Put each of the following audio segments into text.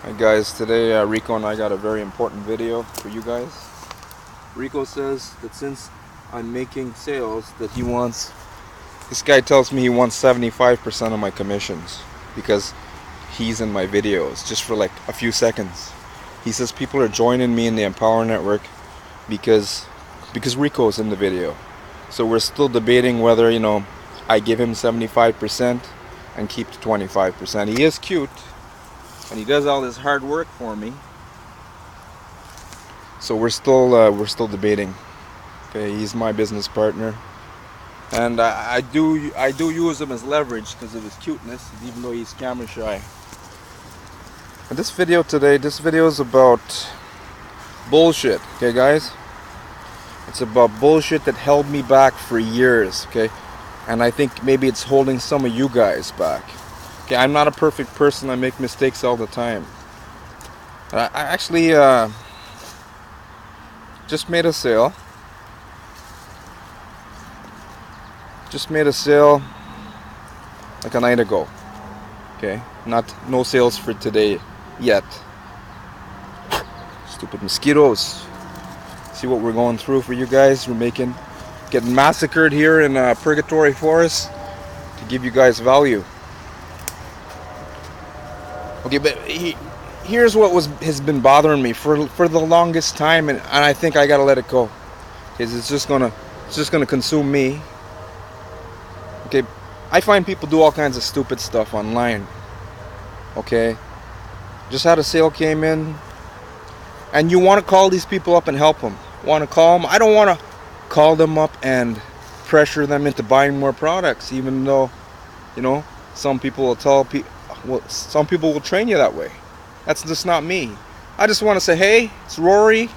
Hi guys, today Rico and I got a very important video for you guys. Rico says that since I'm making sales that this guy tells me he wants 75% of my commissions because he's in my videos just for like a few seconds. He says people are joining me in the Empower Network because Rico's in the video. So we're still debating whether, I give him 75% and keep the 25%. He is cute. And he does all this hard work for me. So we're still debating. Okay, he's my business partner, and I do use him as leverage because of his cuteness, even though he's camera shy. And this video is about bullshit. Okay, guys, it's about bullshit that held me back for years. Okay, and I think maybe it's holding some of you guys back. Okay, I'm not a perfect person. I make mistakes all the time. I actually just made a sale. Like a night ago. Okay, no sales for today yet. Stupid mosquitoes. See what we're going through for you guys. We're getting massacred here in Purgatory Forest to give you guys value. Okay, but here's what has been bothering me for the longest time, and I think I gotta let it go, because it's just gonna consume me. Okay, I find people do all kinds of stupid stuff online. Okay, just had a sale came in, and you want to call these people up and help them. Want to call them? I don't want to call them up and pressure them into buying more products, even though, some people will tell people. Well, some people will train you that way. That's just not me. I just want to say, hey, it's Rory. And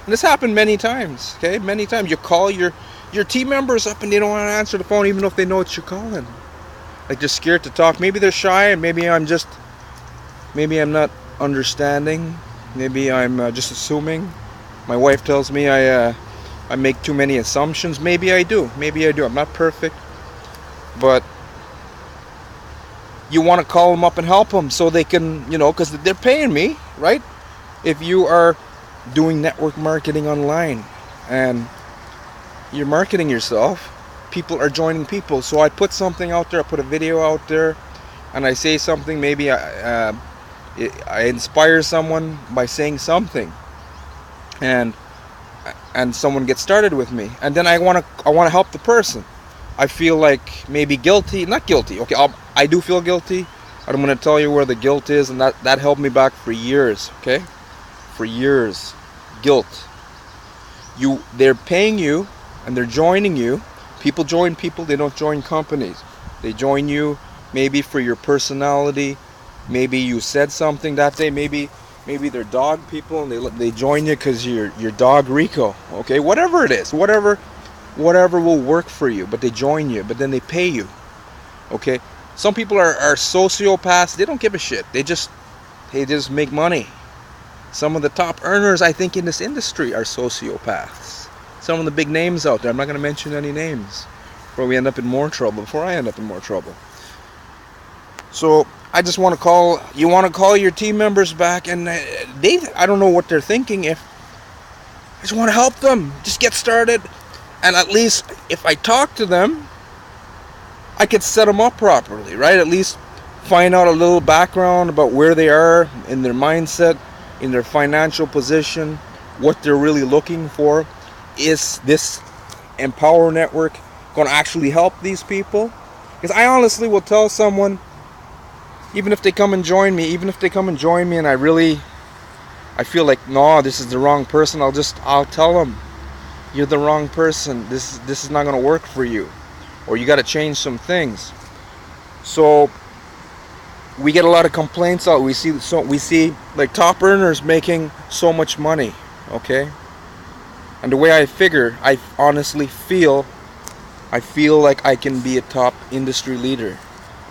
this happened many times, okay? Many times. You call your team members up and they don't want to answer the phone even if they know it's you're calling. Like, they're scared to talk. Maybe they're shy, and maybe I'm not understanding. Maybe I'm just assuming. My wife tells me I make too many assumptions. Maybe I do. I'm not perfect. But you want to call them up and help them so they can, because they're paying me, right? If you are doing network marketing online and you're marketing yourself, people are joining people. So I put something out there, I put a video out there, and I say something. Maybe I inspire someone by saying something, and someone gets started with me, and then I want to help the person. I feel like maybe guilty, not guilty. Okay, I do feel guilty. I'm going to tell you where the guilt is, and that held me back for years. Okay, for years, guilt. They're paying you, and they're joining you. People join people. They don't join companies. They join you maybe for your personality. Maybe you said something that day. Maybe they're dog people, and they join you because you're your dog Rico. Okay, whatever it is, whatever will work for you, but they join you, but then they pay you. Okay, some people are sociopaths. They don't give a shit. They just make money. Some of the top earners, I think, in this industry are sociopaths. Some of the big names out there, I'm not going to mention any names before I end up in more trouble. So I just want to call your team members back, and I don't know what they're thinking. If I just want to help them just get started. And at least if I talk to them, I could set them up properly, right? At least find out a little background about where they are in their mindset, in their financial position, what they're really looking for. Is this Empower Network going to actually help these people? Because I honestly will tell someone, even if they come and join me, and I feel like, no, this is the wrong person, I'll tell them, you're the wrong person. This is not going to work for you, or you got to change some things. So we get a lot of complaints out. We see like top earners making so much money, okay? And the way I honestly feel like I can be a top industry leader.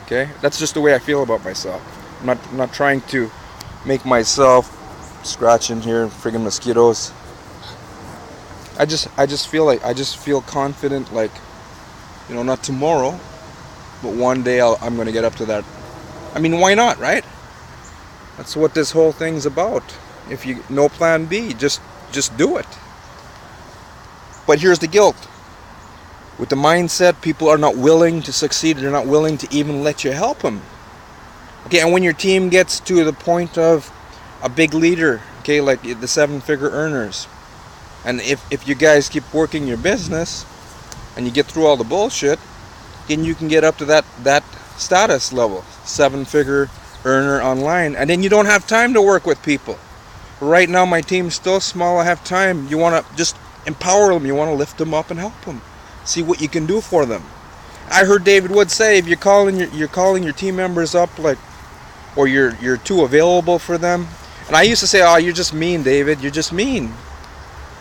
Okay? That's just the way I feel about myself. I'm not trying to make myself scratching here, friggin' mosquitoes. I just feel confident, like, not tomorrow, but one day I'm going to get up to that. I mean, why not, right? That's what this whole thing's about. If you no plan B, just do it. But here's the guilt. With the mindset, people are not willing to succeed. They're not willing to even let you help them. Okay, and when your team gets to the point of a big leader, okay, like the 7-figure earners, and if you guys keep working your business and you get through all the bullshit, then you can get up to that status level, 7-figure earner online, and then you don't have time to work with people. Right now my team's still small. I have time. You want to just empower them. You want to lift them up and help them. See what you can do for them. I heard David Wood say, if you're calling your team members up, like, or you're too available for them. And I used to say, oh, you're just mean, David. You're just mean.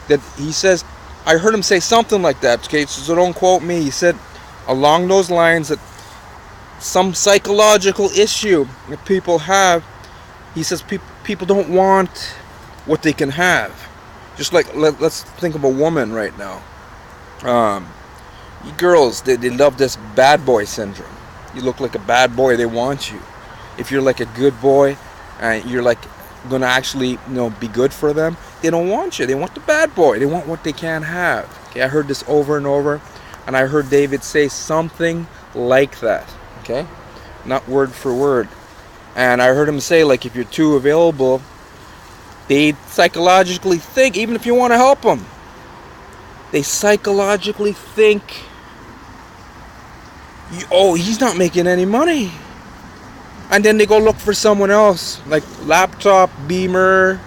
That he says, I heard him say something like that. Okay, so don't quote me. He said along those lines that some psychological issue that people have. He says people don't want what they can have. Just like let's think of a woman right now. You girls, they love this bad boy syndrome. You look like a bad boy, they want you. If you're like a good boy and you're like gonna actually be good for them, they don't want you. They want the bad boy. They want what they can't have. Okay, I heard this over and over, and I heard David say something like that. Okay, not word for word. And I heard him say, like, if you're too available, they psychologically think, even if you want to help them, they psychologically think, oh, he's not making any money. And then they go look for someone else, like laptop, Beamer,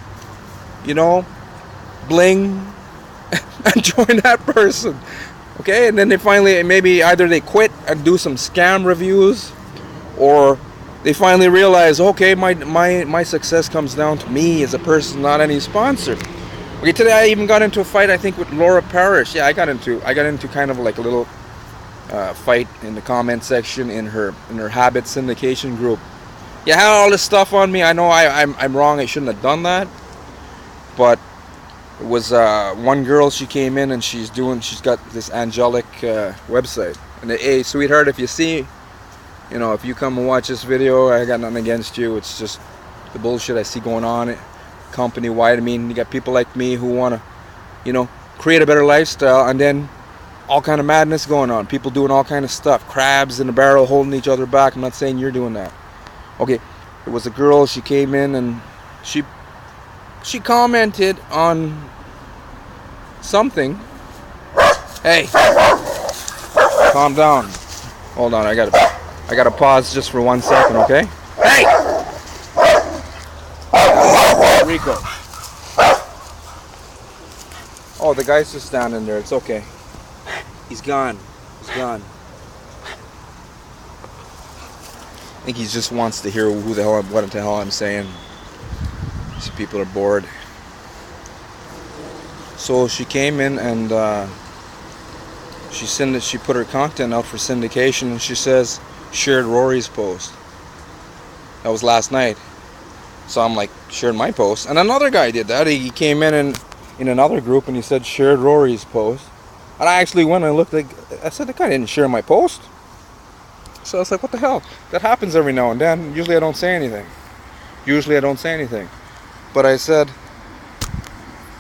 bling, and join that person. Okay, and then they finally, maybe either they quit and do some scam reviews, or they finally realize, okay, my success comes down to me as a person, not any sponsor. Okay, today I even got into a fight, I think, with Laura Parrish. Yeah, I got into kind of like a little fight in the comment section in her habit syndication group. Yeah, I had all this stuff on me. I know I'm wrong. I shouldn't have done that. But it was one girl. She came in and she's got this angelic website. And hey, sweetheart, if you see, if you come and watch this video, I got nothing against you. It's just the bullshit I see going on company wide. I mean, you got people like me who want to, create a better lifestyle, and then all kind of madness going on. People doing all kind of stuff. Crabs in a barrel holding each other back. I'm not saying you're doing that. Okay, it was a girl. She came in and she commented on something. Hey, calm down. Hold on, I gotta pause just for 1 second, okay? Hey, Rico. Oh, the guy's just standing there. It's okay. He's gone. I think he just wants to hear what the hell I'm saying. These people are bored. So she came in and she put her content out for syndication, and she says shared Rory's post. That was last night. So I'm like, shared my post, and another guy did that. He came in another group and he said shared Rory's post, and I actually went and looked. I said, the guy didn't share my post. So I was like, what the hell? That happens every now and then. Usually I don't say anything. But I said,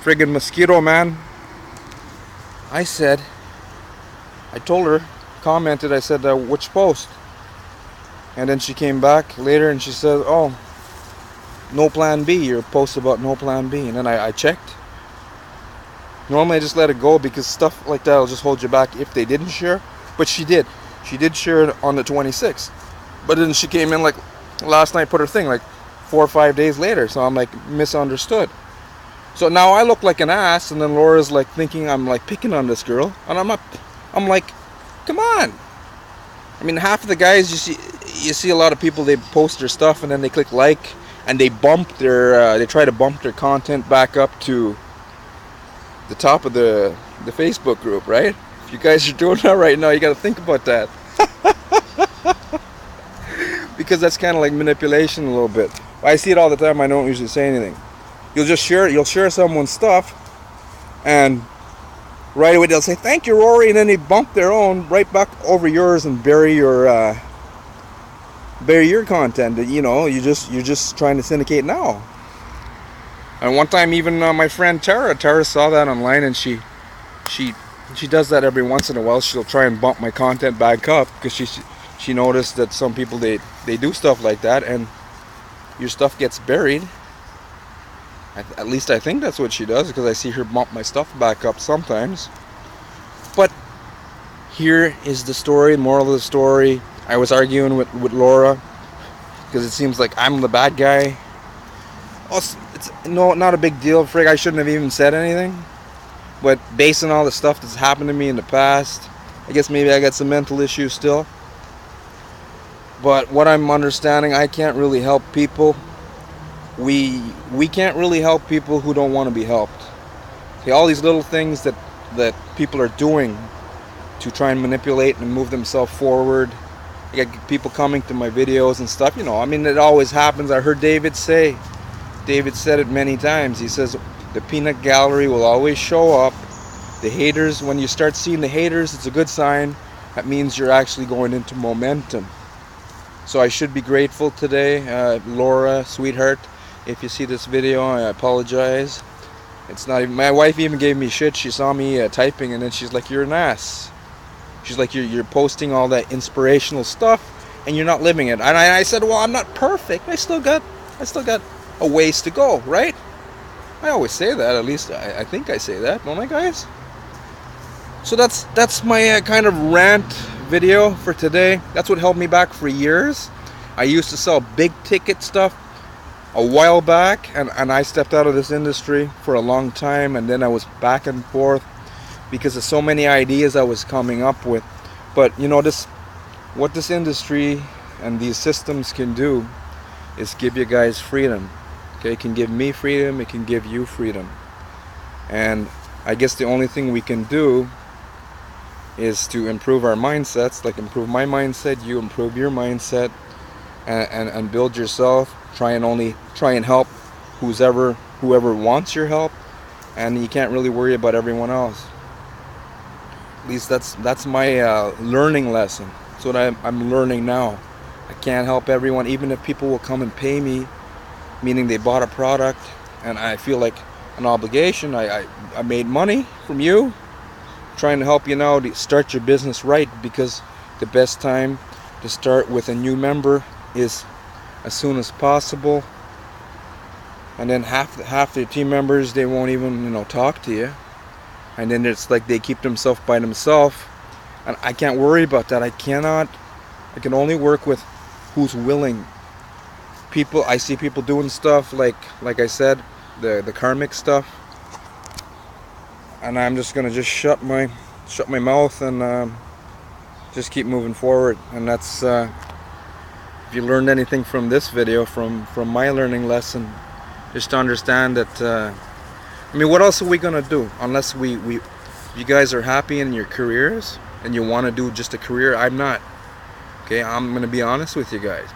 friggin' mosquito, man. I told her, commented, I said, which post? And then she came back later and she said, oh, no plan B, your post about no plan B. And then I checked. Normally I just let it go because stuff like that will just hold you back if they didn't share. But she did. She did share it on the 26th. But then she came in like last night, put her thing like 4 or 5 days later. So I'm like, misunderstood. So now I look like an ass, and then Laura's like thinking I'm like picking on this girl. And I'm not. I'm like, come on. I mean, half of the guys you see a lot of people, they post their stuff and then they click like, and they try to bump their content back up to the top of the Facebook group, right? If you guys are doing that right now, you got to think about that. Because that's kind of like manipulation a little bit. I see it all the time. I don't usually say anything. You'll share someone's stuff, and right away they'll say thank you, Rory, and then they bump their own right back over yours and bury your bury your content. You know, you're just trying to syndicate now. And one time, even my friend Tara saw that online, and she she does that every once in a while. She'll try and bump my content back up because she noticed that some people they do stuff like that, and your stuff gets buried. At least I think that's what she does, because I see her bump my stuff back up sometimes. But here is the story, moral of the story. I was arguing with Laura because it seems like I'm the bad guy. Oh, it's no, not a big deal, frig. I shouldn't have even said anything. But based on all the stuff that's happened to me in the past, I guess maybe I got some mental issues still. But what I'm understanding, I can't really help people. We can't really help people who don't want to be helped. Okay, all these little things that people are doing to try and manipulate and move themselves forward. I get people coming to my videos and stuff. You know, I mean, it always happens. I heard David said it many times. He says the peanut gallery will always show up. The haters, when you start seeing the haters, it's a good sign. That means you're actually going into momentum. So I should be grateful today, Laura, sweetheart. If you see this video, I apologize. It's not even, my wife even gave me shit. She saw me typing, and then she's like, "You're an ass." She's like, you're posting all that inspirational stuff, and you're not living it. And I said, well, I'm not perfect. I still got a ways to go, right? I always say that. At least I think I say that, don't I, guys? So that's my kind of rant video for today. That's what held me back for years. I used to sell big ticket stuff a while back, and I stepped out of this industry for a long time, and then I was back and forth because of so many ideas I was coming up with. But you know, what this industry and these systems can do is give you guys freedom. Okay, it can give me freedom, it can give you freedom. And I guess the only thing we can do is to improve our mindsets, like improve my mindset, you improve your mindset, and build yourself. Try and help whoever wants your help, and you can't really worry about everyone else. At least that's my learning lesson. That's what I'm learning now. I can't help everyone, even if people will come and pay me, meaning they bought a product, and I feel like an obligation. I made money from you, trying to help you now to start your business right, because the best time to start with a new member is as soon as possible. And then half the team members, they won't even talk to you, and then it's like they keep themselves by themselves, and I can't worry about that. I can only work with who's willing. I see people doing stuff like I said, the karmic stuff, and I'm just gonna just shut my mouth and just keep moving forward. And that's if you learned anything from this video, from my learning lesson, just to understand that I mean, what else are we gonna do unless you guys are happy in your careers and you want to do just a career? I'm not. Okay, I'm gonna be honest with you guys.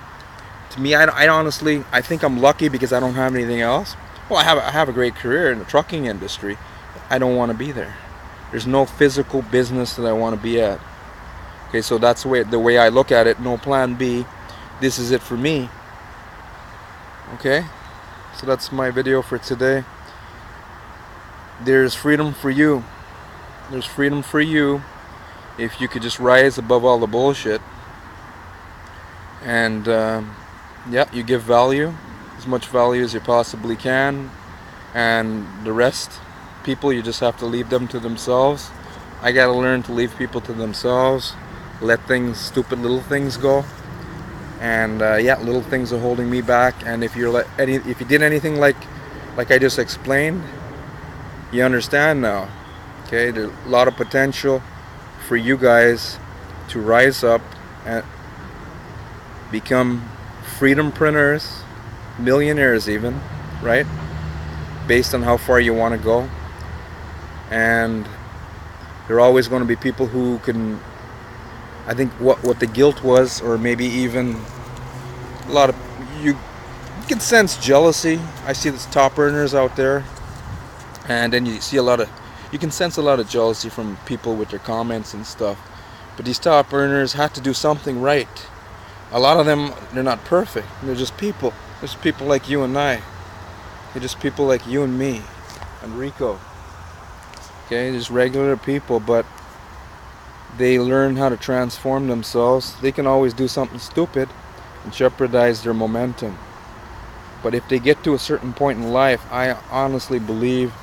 To me, I honestly think I'm lucky because I don't have anything else. Well, I have a great career in the trucking industry. I don't want to be there. There's no physical business that I want to be at. Okay, so that's the way I look at it. No plan B. This is it for me. Okay, so that's my video for today. There's freedom for you. There's freedom for you if you could just rise above all the bullshit. And yeah, you give value, as much value as you possibly can, and the rest, people, you just have to leave them to themselves. I gotta learn to leave people to themselves, let stupid little things go. And yeah, little things are holding me back. And if you did anything like I just explained, you understand now. Okay, there's a lot of potential for you guys to rise up and become freedompreneurs, millionaires even, right? Based on how far you want to go. And there are always going to be people who can, I think what the guilt was, or maybe even a lot of, you can sense jealousy. I see these top earners out there, and then you can sense a lot of jealousy from people with their comments and stuff. But these top earners have to do something right. A lot of them, they're not perfect. They're just people. There's people like you and I. They're just people like you and me and Rico. Okay, just regular people, but they learn how to transform themselves. They can always do something stupid and jeopardize their momentum. But if they get to a certain point in life, I honestly believe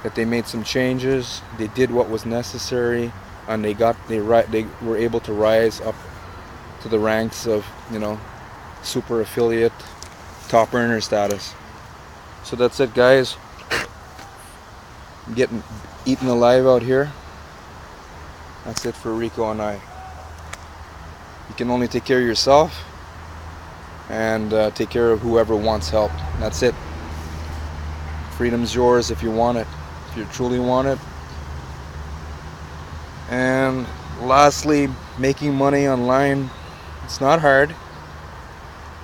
that they made some changes. They did what was necessary, and they were able to rise up to the ranks of, super affiliate, top earner status. So that's it, guys. I'm getting eaten alive out here. That's it for Rico and I. You can only take care of yourself and take care of whoever wants help. That's it. Freedom's yours if you want it, if you truly want it. And lastly, making money online, it's not hard.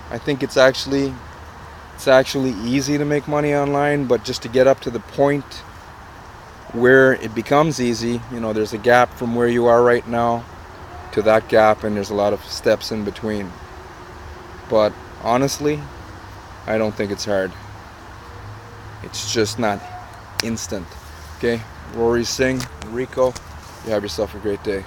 I think it's actually easy to make money online, but just to get up to the point where it becomes easy, there's a gap from where you are right now to that gap, and there's a lot of steps in between. But honestly, I don't think it's hard. It's just not instant. Okay, Rory Singh, Rico, you have yourself a great day.